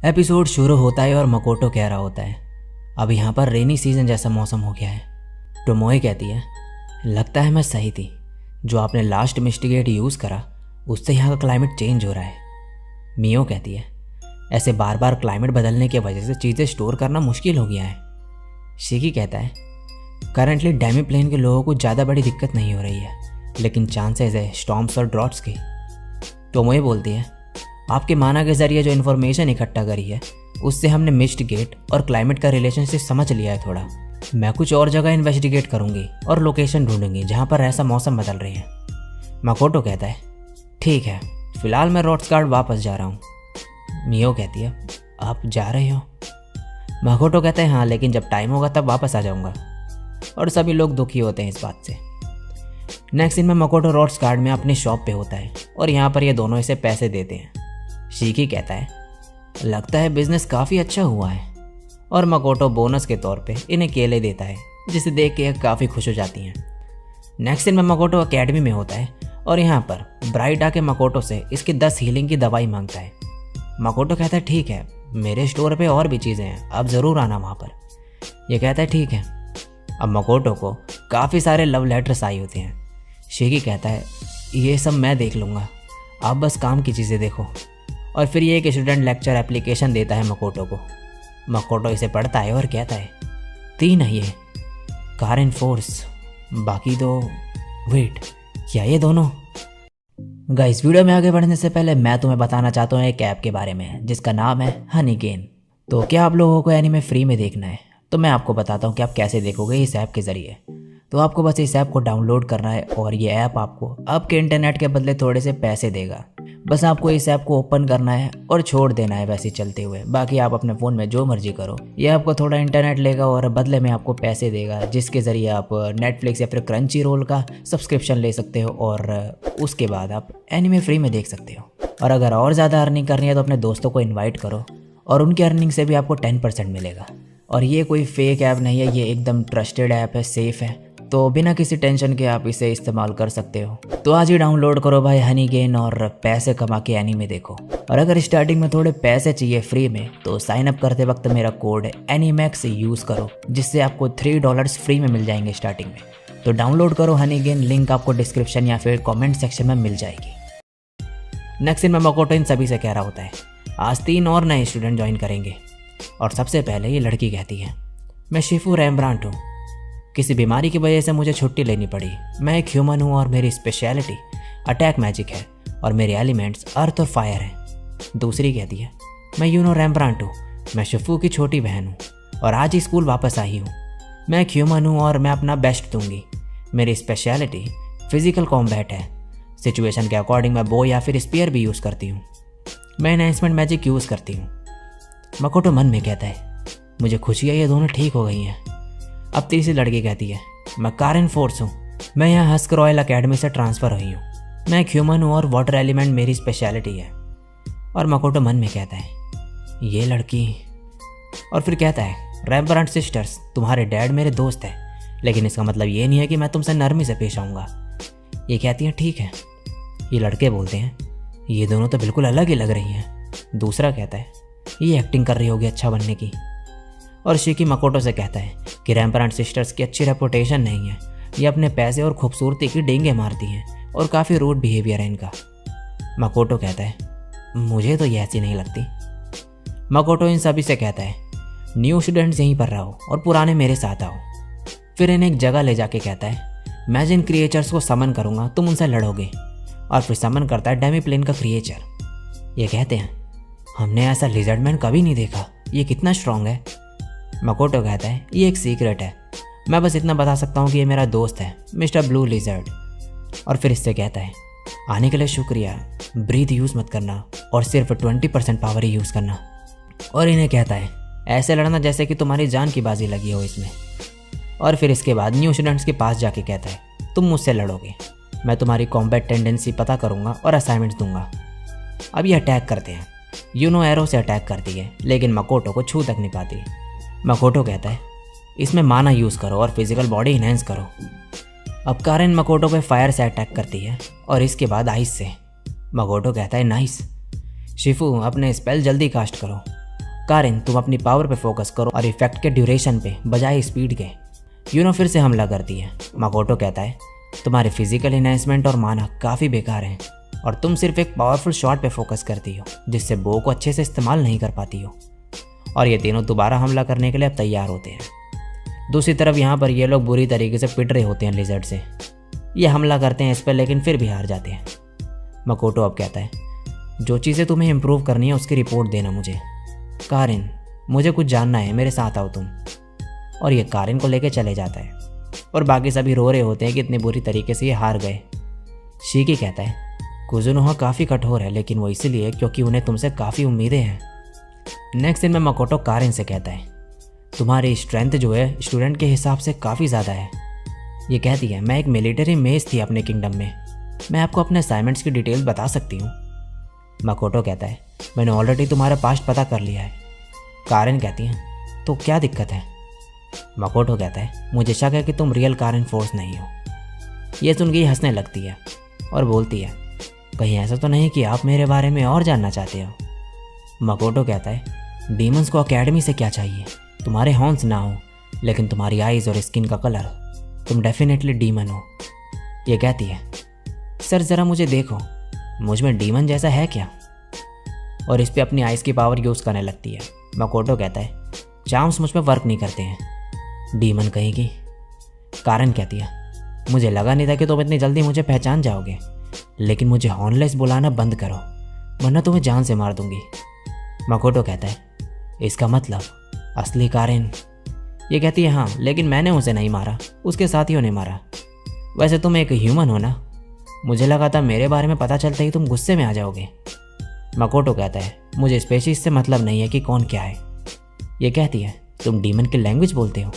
Episode शुरू होता है और मकोटो कह रहा होता है, अब यहाँ पर रेनी सीजन जैसा मौसम हो गया है। टोमोए कहती है, लगता है मैं सही थी, जो आपने लास्ट मिस्टिगेट यूज़ करा उससे यहाँ का क्लाइमेट चेंज हो रहा है। मियो कहती है, ऐसे बार बार क्लाइमेट बदलने की वजह से चीज़ें स्टोर करना मुश्किल हो गया है। शिकी कहता है, करंटली डेमी प्लेन के लोगों को ज़्यादा बड़ी दिक्कत नहीं हो रही है, लेकिन चांसेस है स्टॉर्म्स और ड्रॉट्स की। टोमोए बोलती है, आपके माना के ज़रिए जो इन्फॉर्मेशन इकट्ठा करी है उससे हमने मिस्टिगेट और क्लाइमेट का रिलेशनशिप समझ लिया है थोड़ा। मैं कुछ और जगह इन्वेस्टिगेट करूँगी और लोकेशन ढूंढूंगी जहाँ पर ऐसा मौसम बदल रही है। मकोटो कहता है, ठीक है, फिलहाल मैं रॉड्सगार्ड वापस जा रहा हूँ। मियो कहती है, आप जा रहे हो? मकोटो कहता है, हाँ, लेकिन जब टाइम होगा तब वापस आ जाऊँगा। और सभी लोग दुखी होते हैं इस बात से। नेक्स्ट दिन में मकोटो रॉड्सगार्ड में अपनी शॉप पे होता है और यहाँ पर ये दोनों इसे पैसे देते हैं। शिकी कहता है, लगता है बिजनेस काफ़ी अच्छा हुआ है। और मकोटो बोनस के तौर पे इन्हें केले देता है, जिसे देख के काफ़ी खुश हो जाती हैं। नेक्स्ट दिन में मकोटो अकेडमी में होता है और यहाँ पर ब्राइट आके मकोटो से इसकी 10 हीलिंग की दवाई मांगता है। मकोटो कहता है, ठीक है, मेरे स्टोर पे और भी चीज़ें हैं, आप ज़रूर आना वहाँ पर। यह कहता है, ठीक है। अब मकोटो को काफ़ी सारे लव लेटर्स आई होते हैं। शिकी कहता है, ये सब मैं देख लूँगा, आप बस काम की चीज़ें देखो। और फिर ये एक स्टूडेंट लेक्चर एप्लीकेशन देता है मकोटो को। मकोटो इसे पढ़ता है और कहता है, 3 है ये, कार एंड फोर्स, बाकी 2 वेट, क्या ये दोनों? गाइस, वीडियो में आगे बढ़ने से पहले मैं तुम्हें बताना चाहता हूँ एक ऐप के बारे में जिसका नाम है हनीगेन। तो क्या आप लोगों को एनीमे फ्री में देखना है? तो मैं आपको बताता हूँ कि आप कैसे देखोगे इस ऐप के ज़रिए। तो आपको बस इस ऐप को डाउनलोड करना है और ये ऐप आपको आपके इंटरनेट के बदले थोड़े से पैसे देगा। बस आपको इस ऐप को ओपन करना है और छोड़ देना है वैसे चलते हुए। बाकी आप अपने फ़ोन में जो मर्जी करो। ये आपको थोड़ा इंटरनेट लेगा और बदले में आपको पैसे देगा, जिसके ज़रिए आप नेटफ्लिक्स या फिर क्रंची रोल का सब्सक्रिप्शन ले सकते हो और उसके बाद आप एनीमे फ्री में देख सकते हो। और अगर और ज़्यादा अर्निंग करनी है तो अपने दोस्तों को इन्वाइट करो और उनकी अर्निंग से भी आपको 10% मिलेगा। और ये कोई फेक ऐप नहीं है, ये एकदम ट्रस्टेड ऐप है, सेफ़ है, तो बिना किसी टेंशन के आप इसे इस्तेमाल कर सकते हो। तो आज ही डाउनलोड करो भाई हनीगेन और पैसे कमा के एनीमे देखो। और अगर स्टार्टिंग में थोड़े पैसे चाहिए फ्री में तो साइन अप करते वक्त मेरा कोड एनीमैक्स यूज़ करो, जिससे आपको $3 फ्री में मिल जाएंगे स्टार्टिंग में। तो डाउनलोड करो हनीगेन, लिंक आपको डिस्क्रिप्शन या फिर कॉमेंट सेक्शन में मिल जाएगी। नेक्स्ट दिन में मकोटो इन सभी से कह रहा होता है, आज 3 और नए स्टूडेंट ज्वाइन करेंगे। और सबसे पहले ये लड़की कहती है, मैं शिफू रैम्ब्रांट हूँ, किसी बीमारी की वजह से मुझे छुट्टी लेनी पड़ी। मैं एक ह्यूमन हूँ और मेरी स्पेशलिटी अटैक मैजिक है और मेरे एलिमेंट्स अर्थ और फायर हैं। दूसरी कहती है, मैं यूनो रैम्ब्रांट हूँ, मैं शिफू की छोटी बहन हूँ और आज ही स्कूल वापस आई हूँ। मैं एक ह्यूमन हूँ और मैं अपना बेस्ट दूंगी। मेरी स्पेशलिटी फिजिकल कॉम्बैट है। सिचुएशन के अकॉर्डिंग मैं बो या फिर स्पीयर भी यूज़ करती हूँ। मैं एनहांसमेंट मैजिक यूज़ करती हूँ। मकोटो मन में कहता है, मुझे खुशी है ये दोनों ठीक हो गई हैं। अब तीसरी लड़की कहती है, मैं कारेन फोर्स हूँ, मैं यहाँ हस्क रॉयल अकेडमी से ट्रांसफ़र हुई हूँ। मैं एक ह्यूमन हूँ और वाटर एलिमेंट मेरी स्पेशलिटी है। और मकोटो मन में कहता है, ये लड़की। और फिर कहता है, रैम्ब्रांट सिस्टर्स, तुम्हारे डैड मेरे दोस्त हैं, लेकिन इसका मतलब ये नहीं है कि मैं तुमसे नरमी से पेश आऊँगा। ये कहती हैं, ठीक है। ये लड़के बोलते हैं, ये दोनों तो बिल्कुल अलग ही लग रही हैं। दूसरा कहता है, ये एक्टिंग कर रही होगी अच्छा बनने की। और शिकी मकोटो से कहता है कि रैम्ब्रांट सिस्टर्स की अच्छी रेपुटेशन नहीं है, ये अपने पैसे और खूबसूरती की डेंगे मारती हैं और काफ़ी रूड बिहेवियर है इनका। मकोटो कहता है, मुझे तो ये ऐसी नहीं लगती। मकोटो इन सभी से कहता है, न्यू स्टूडेंट्स यहीं पर रहो और पुराने मेरे साथ आओ। फिर इन्हें एक जगह ले जाके कहता है, मैं जिन क्रिएचर्स को समन करूँगा तुम उनसे लड़ोगे। और फिर समन करता है डेमी प्लेन का क्रिएचर। ये कहते हैं, हमने ऐसा लिजर्डमैन कभी नहीं देखा, ये कितना स्ट्रॉन्ग है। मकोटो कहता है, ये एक सीक्रेट है, मैं बस इतना बता सकता हूँ कि ये मेरा दोस्त है, मिस्टर ब्लू लिजर्ड। और फिर इससे कहता है, आने के लिए शुक्रिया, ब्रीथ यूज़ मत करना और सिर्फ 20% पावर ही यूज़ करना। और इन्हें कहता है, ऐसे लड़ना जैसे कि तुम्हारी जान की बाजी लगी हो इसमें। और फिर इसके बाद न्यू स्टूडेंट्स के पास जाके कहता है, तुम मुझसे लड़ोगे, मैं तुम्हारी कॉम्बैट टेंडेंसी पता करूँगा और असाइनमेंट्स दूंगा। अब ये अटैक करते हैं। यूनो एरो से अटैक करती है, लेकिन मकोटो को छू तक नहीं पाती। मकोटो कहता है, इसमें माना यूज़ करो और फिजिकल बॉडी इनहेंस करो। अब कारेन मकोटो पे फायर से अटैक करती है और इसके बाद आइस से। मकोटो कहता है, नाइस। शिफू, अपने स्पेल जल्दी कास्ट करो। कारिन, तुम अपनी पावर पे फोकस करो और इफेक्ट के ड्यूरेशन पे बजाय स्पीड के। यूनो फिर से हमला करती है। मकोटो कहता है तुम्हारे फिजिकल इन्हेंसमेंट और माना काफ़ी बेकार हैं और तुम सिर्फ एक पावरफुल शॉट पे फोकस करती हो जिससे बो को अच्छे से इस्तेमाल नहीं कर पाती हो। और ये तीनों दोबारा हमला करने के लिए अब तैयार होते हैं। दूसरी तरफ यहाँ पर ये लोग बुरी तरीके से पिट रहे होते हैं लिजर्ड से। ये हमला करते हैं इस पर लेकिन फिर भी हार जाते हैं। मकोटो अब कहता है जो चीज़ें तुम्हें इम्प्रूव करनी है उसकी रिपोर्ट देना मुझे। कारिन, मुझे कुछ जानना है, मेरे साथ आओ तुम। और ये कारिन को लेके चले जाता है और बाकी सभी रो रहे होते हैं कि इतनी बुरी तरीके से ये हार गए। शीकी कहता है कुजुनोहा काफ़ी कठोर है लेकिन वो इसलिए क्योंकि उन्हें तुमसे काफ़ी उम्मीदें हैं। नेक्स्ट दिन में मकोटो कारिन से कहता है तुम्हारी स्ट्रेंथ जो है स्टूडेंट के हिसाब से काफ़ी ज़्यादा है। ये कहती है मैं एक मिलिट्री मेज थी अपने किंगडम में, मैं आपको अपने असाइनमेंट्स की डिटेल्स बता सकती हूँ। मकोटो कहता है मैंने ऑलरेडी तुम्हारा पास्ट पता कर लिया है। कारिन कहती है तो क्या दिक्कत है? मकोटो कहता है मुझे शक है कि तुम रियल कारिन फोर्स नहीं हो। ये सुन के हंसने लगती है और बोलती है कहीं ऐसा तो नहीं कि आप मेरे बारे में और जानना चाहते हो? मकोटो कहता है डीमंस को अकेडमी से क्या चाहिए? तुम्हारे हॉर्न्स ना हो लेकिन तुम्हारी आइज़ और स्किन का कलर, तुम डेफिनेटली डीमन हो। ये कहती है सर ज़रा मुझे देखो, मुझ में डीमन जैसा है क्या? और इस पे अपनी आइज़ की पावर यूज़ करने लगती है। मकोटो कहता है चार्म्स मुझ पर वर्क नहीं करते हैं, डीमन कहीं की। कारिन कहती है मुझे लगा नहीं था कि तुम इतनी जल्दी मुझे पहचान जाओगे, लेकिन मुझे हॉर्नलेस बुलाना बंद करो वरना तुम्हें जान से मार दूंगी। मकोटो कहता है इसका मतलब असली कारिन? ये कहती है हाँ, लेकिन मैंने उसे नहीं मारा, उसके साथियों ने मारा। वैसे तुम एक ह्यूमन हो ना, मुझे लगा था मेरे बारे में पता चलते ही तुम गुस्से में आ जाओगे। मकोटो कहता है मुझे स्पेशीज से मतलब नहीं है कि कौन क्या है। ये कहती है तुम डीमन की लैंग्वेज बोलते हो?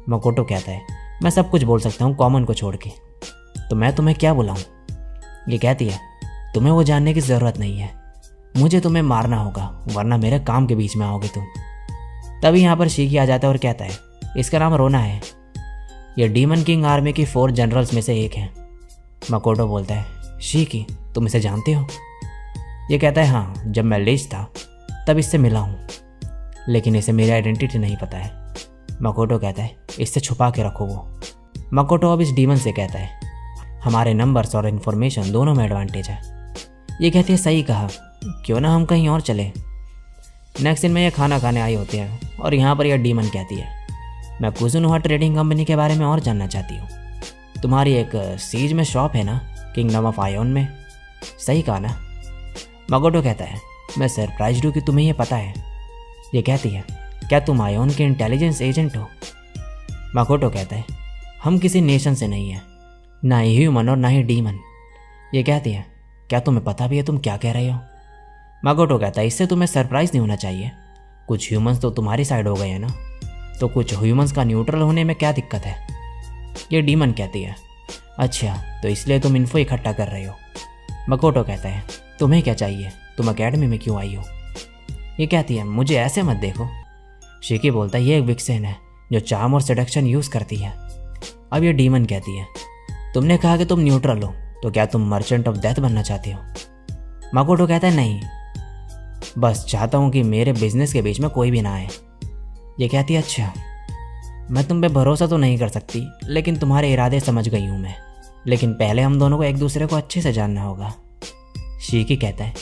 मकोटो कहता है मैं सब कुछ बोल सकता हूँ कॉमन को छोड़ के, तो मैं तुम्हें क्या बुलाऊँ? ये कहती है तुम्हें वो जानने की ज़रूरत नहीं है, मुझे तुम्हें मारना होगा वरना मेरे काम के बीच में आओगे तुम। तभी यहाँ पर शीकी आ जाता है और कहता है इसका नाम रोना है, ये डीमन किंग आर्मी की 4 जनरल्स में से एक है। मकोटो बोलता है शीकी तुम इसे जानते हो? ये कहता है हाँ, जब मैं लीच था तब इससे मिला हूँ, लेकिन इसे मेरी आइडेंटिटी नहीं पता है। मकोटो कहता है इससे छुपा के रखो वो। मकोटो अब इस डीमन से कहता है हमारे नंबर्स और इन्फॉर्मेशन दोनों में एडवांटेज है। ये कहती है सही कहा, क्यों ना हम कहीं और चले। नेक्स्ट दिन में ये खाना खाने आई होते हैं और यहाँ पर यह डीमन कहती है मैं कुजुनोहा ट्रेडिंग कंपनी के बारे में और जानना चाहती हूँ। तुम्हारी एक सीज में शॉप है ना, किंगडम ऑफ आयोन में? सही कहा ना? मकोटो कहता है मैं सरप्राइज्ड हूँ कि तुम्हें यह पता है। ये कहती है क्या तुम आयोन के इंटेलिजेंस एजेंट हो? मकोटो कहता है हम किसी नेशन से नहीं हैं, ना ही ह्यूमन और ना ही डीमन। ये कहती है क्या तुम्हें पता भी है तुम क्या कह रहे हो? मकोटो कहता है इससे तुम्हें सरप्राइज नहीं होना चाहिए, कुछ ह्यूमंस तो तुम्हारी साइड हो गए हैं ना, तो कुछ ह्यूमंस का न्यूट्रल होने में क्या दिक्कत है? ये डीमन कहती है अच्छा तो इसलिए तुम इन्फो इकट्ठा कर रहे हो। मकोटो कहता है तुम्हें क्या चाहिए, तुम अकेडमी में क्यों आई हो? ये कहती है मुझे ऐसे मत देखो। शीकी बोलता है ये एक विक्सेन है जो चार्म और सेडक्शन यूज़ करती है। अब ये डीमन कहती है तुमने कहा कि तुम न्यूट्रल हो, तो क्या तुम मर्चेंट ऑफ डेथ बनना चाहते हो? मकोटो कहता है नहीं, बस चाहता हूँ कि मेरे बिजनेस के बीच में कोई भी ना आए। ये कहती है अच्छा मैं तुम पे भरोसा तो नहीं कर सकती, लेकिन तुम्हारे इरादे समझ गई हूँ मैं, लेकिन पहले हम दोनों को एक दूसरे को अच्छे से जानना होगा। शीकी कहता है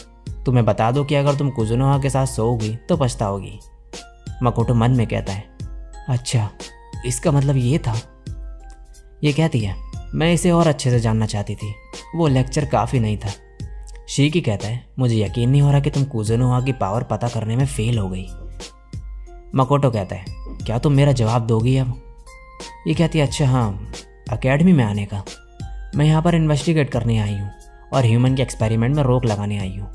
तुम्हें बता दो कि अगर तुम कुजुनोहा के साथ सोओगी तो पछताओगी। मकोटो मन में कहता है अच्छा इसका मतलब ये था। ये कहती है मैं इसे और अच्छे से जानना चाहती थी, वो लेक्चर काफ़ी नहीं था। शीकी कहता है मुझे यकीन नहीं हो रहा कि तुम कुजुनोहा की पावर पता करने में फेल हो गई। मकोटो कहता है क्या तुम मेरा जवाब दोगी अब? ये कहती है अच्छा हाँ, अकेडमी में आने का। मैं यहाँ पर इन्वेस्टिगेट करने आई हूँ और ह्यूमन के एक्सपेरिमेंट में रोक लगाने आई हूँ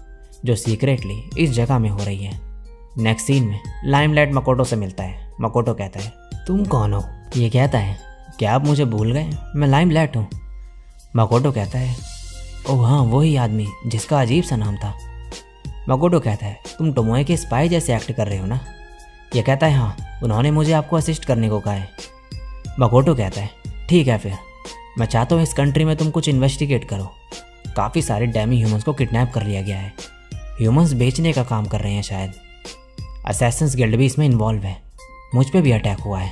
जो सीक्रेटली इस जगह में हो रही है। नेक्स्ट सीन में लाइमलाइट मकोटो से मिलता है। मकोटो कहता है तुम कौन हो? ये कहता है क्या आप मुझे भूल गए, मैं लाइमलाइट हूँ। मकोटो कहता है ओह हाँ वही आदमी जिसका अजीब सा नाम था। मकोटो कहता है तुम टोमोए के स्पाई जैसे एक्ट कर रहे हो ना? यह कहता है हाँ, उन्होंने मुझे आपको असिस्ट करने को कहा है। मकोटो कहता है ठीक है, फिर मैं चाहता हूँ इस कंट्री में तुम कुछ इन्वेस्टिगेट करो। काफ़ी सारे डैमी ह्यूमंस को किडनैप कर लिया गया है, ह्यूमंस बेचने का काम कर रहे हैं शायद। असैसिन्स गिल्ड भी इसमें इन्वॉल्व है, मुझ पे भी अटैक हुआ है।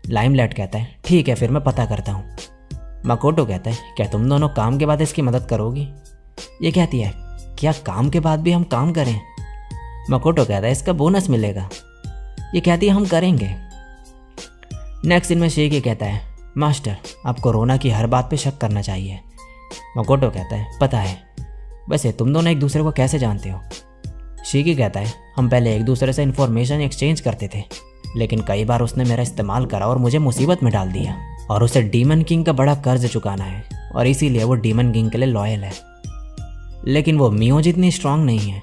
लाइमलाइट कहता है ठीक है फिर मैं पता करता हूँ। मकोटो कहता है क्या तुम दोनों काम के बाद इसकी मदद करोगी? ये कहती है क्या काम के बाद भी हम काम करें? मकोटो कहता है इसका बोनस मिलेगा। ये कहती है हम करेंगे। नेक्स्ट सीन में शीकी कहता है मास्टर आपको रोना की हर बात पे शक करना चाहिए। मकोटो कहता है पता है, वैसे तुम दोनों एक दूसरे को कैसे जानते हो? शीकी कहता है हम पहले एक दूसरे से इन्फॉर्मेशन एक्सचेंज करते थे, लेकिन कई बार उसने मेरा इस्तेमाल करा और मुझे मुसीबत में डाल दिया, और उसे डीमन किंग का बड़ा कर्ज चुकाना है और इसीलिए वो डीमन किंग के लिए लॉयल है। लेकिन वो मियो जितनी स्ट्रांग नहीं है,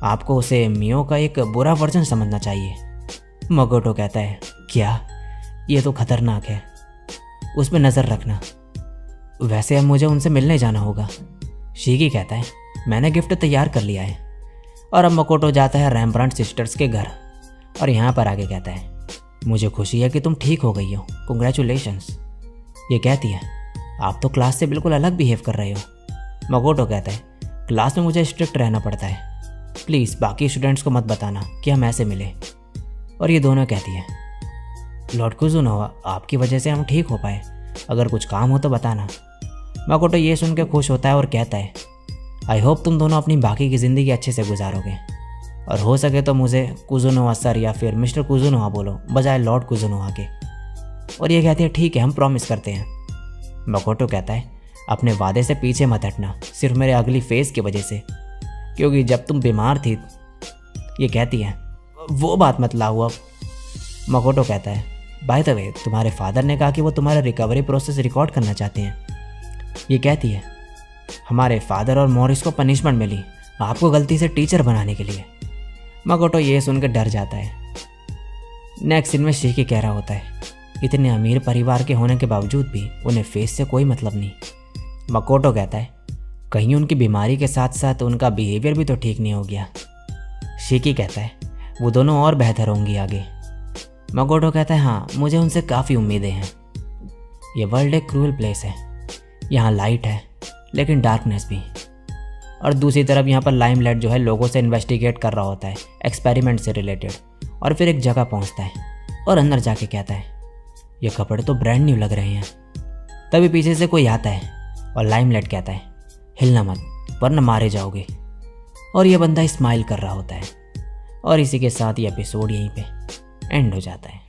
आपको उसे मियो का एक बुरा वर्जन समझना चाहिए। मकोटो कहता है क्या? ये तो खतरनाक है, उस पर नज़र रखना। वैसे अब मुझे उनसे मिलने जाना होगा। शीकी कहता है मैंने गिफ्ट तैयार कर लिया है। और अब मकोटो जाता है रैम्ब्रांट सिस्टर्स के घर और यहाँ पर आगे कहता है मुझे खुशी है कि तुम ठीक हो गई हो, कंग्रेचुलेशंस। ये कहती है आप तो क्लास से बिल्कुल अलग बिहेव कर रहे हो। मकोटो कहता है क्लास में मुझे स्ट्रिक्ट रहना पड़ता है, प्लीज़ बाकी स्टूडेंट्स को मत बताना कि हम ऐसे मिले। और ये दोनों कहती है लॉर्ड कुजुनोवा आपकी वजह से हम ठीक हो पाए, अगर कुछ काम हो तो बताना। मकोटो ये सुन के खुश होता है और कहता है आई होप तुम दोनों अपनी बाकी की ज़िंदगी अच्छे से गुजारोगे, और हो सके तो मुझे कुजुनोवा सर या फिर मिस्टर कुजुनोवा बोलो बजाय लॉर्ड कुजुनोवा के। और ये कहती है ठीक है हम प्रॉमिस करते हैं। मकोटो कहता है अपने वादे से पीछे मत हटना, सिर्फ मेरे अगली फेज़ की वजह से, क्योंकि जब तुम बीमार थी। ये कहती है वो बात मत लाओ अब। मकोटो कहता है बाय द वे तुम्हारे फादर ने कहा कि वो तुम्हारा रिकवरी प्रोसेस रिकॉर्ड करना चाहते हैं। ये कहती है हमारे फादर और मॉरिस को पनिशमेंट मिली आपको गलती से टीचर बनाने के लिए। मकोटो ये सुनकर डर जाता है। नेक्स्ट सीन में शीकी कह रहा होता है इतने अमीर परिवार के होने के बावजूद भी उन्हें फेस से कोई मतलब नहीं। मकोटो कहता है कहीं उनकी बीमारी के साथ साथ उनका बिहेवियर भी तो ठीक नहीं हो गया। शीकी कहता है वो दोनों और बेहतर होंगी आगे। मकोटो कहता है हाँ मुझे उनसे काफ़ी उम्मीदें हैं। ये वर्ल्ड एक क्रूअल प्लेस है, यहाँ लाइट है लेकिन डार्कनेस भी। और दूसरी तरफ यहाँ पर लाइमलाइट जो है लोगों से इन्वेस्टिगेट कर रहा होता है एक्सपेरिमेंट से रिलेटेड, और फिर एक जगह पहुँचता है और अंदर जाके कहता है ये कपड़े तो ब्रांड न्यू लग रहे हैं। तभी पीछे से कोई आता है और लाइमलाइट कहता है हिलना मत वरना मारे जाओगे। और ये बंदा स्माइल कर रहा होता है। और इसी के साथ ये एपिसोड यहीं पे एंड हो जाता है।